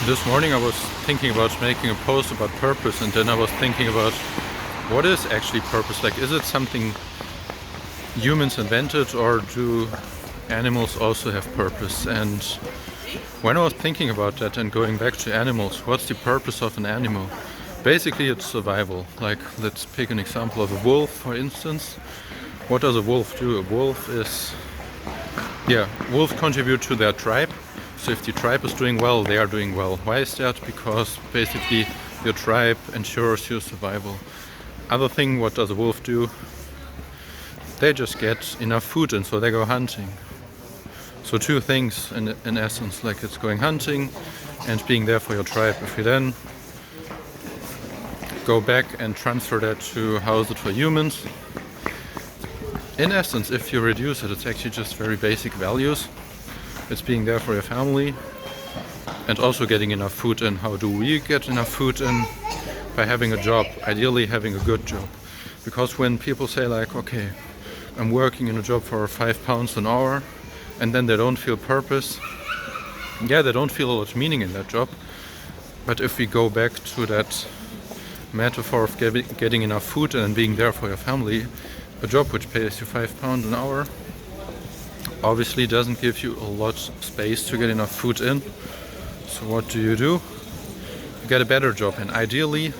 This morning I was thinking about making a post about purpose, and then I was thinking about what is actually purpose. Like, is it something humans invented, or do animals also have purpose? And when I was thinking about that and going back to animals, what's the purpose of an animal? Basically it's survival. Like, let's pick an example of a wolf, for instance. What does a wolf do? A wolf is, wolves contribute to their tribe. So if the tribe is doing well, they are doing well. Why is that? Because basically your tribe ensures your survival. Other thing, what does a wolf do? They just get enough food and so they go hunting. So two things in essence, like it's going hunting and being there for your tribe. If you then go back and transfer that to how is it for humans, in essence, if you reduce it, it's actually just very basic values. It's being there for your family and also getting enough food in. How do we get enough food in? By having a job, ideally having a good job. Because when people say like, okay, I'm working in a job for £5 an hour, and then they don't feel purpose, they don't feel a lot of meaning in that job. But if we go back to that metaphor of getting enough food and being there for your family, a job which pays you £5 an hour obviously doesn't give you a lot of space to get enough food in. So what do? You get a better job, and ideally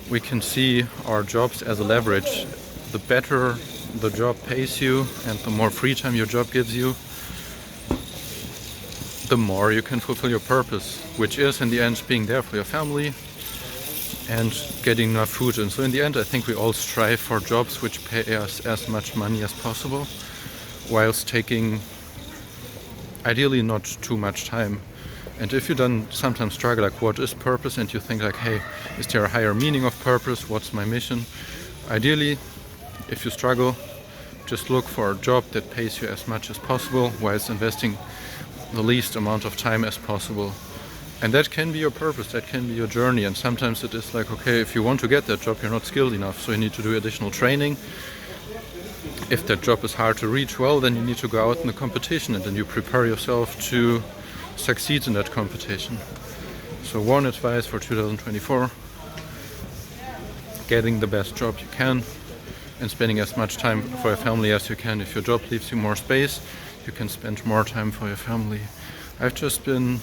we can see our jobs as a leverage. The better the job pays you and the more free time your job gives you, the more you can fulfill your purpose, which is in the end being there for your family and getting enough food. And so in the end I think we all strive for jobs which pay us as much money as possible, whilst taking ideally not too much time. And if you then sometimes struggle, like what is purpose, and you think like, hey, is there a higher meaning of purpose? What's my mission? Ideally, if you struggle, just look for a job that pays you as much as possible whilst investing the least amount of time as possible. And that can be your purpose, that can be your journey. And sometimes it is like, okay, if you want to get that job, you're not skilled enough, so you need to do additional training. If that job is hard to reach, well, then you need to go out in the competition and then you prepare yourself to succeed in that competition. So one advice for 2024, getting the best job you can and spending as much time for your family as you can. If your job leaves you more space, you can spend more time for your family. I've just been,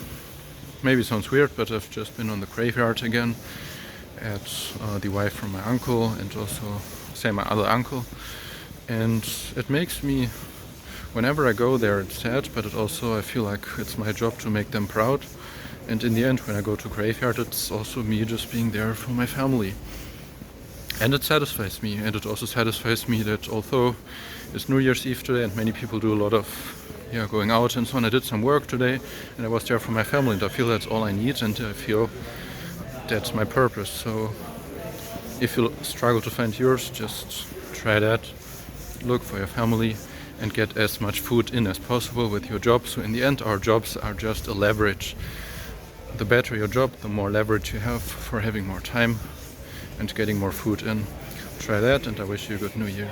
maybe it sounds weird, but I've just been on the graveyard again at the wife from my uncle and also, say, my other uncle. And it makes me, whenever I go there, it's sad, but it also, I feel like it's my job to make them proud. And in the end, when I go to graveyard, it's also me just being there for my family. And it satisfies me. And it also satisfies me that although it's New Year's Eve today and many people do a lot of going out and so on, I did some work today and I was there for my family, and I feel that's all I need, and I feel that's my purpose. So if you struggle to find yours, just try that. Look for your family and get as much food in as possible with your job. So in the end, our jobs are just a leverage. The better your job, the more leverage you have for having more time and getting more food in. Try that, and I wish you a good new year.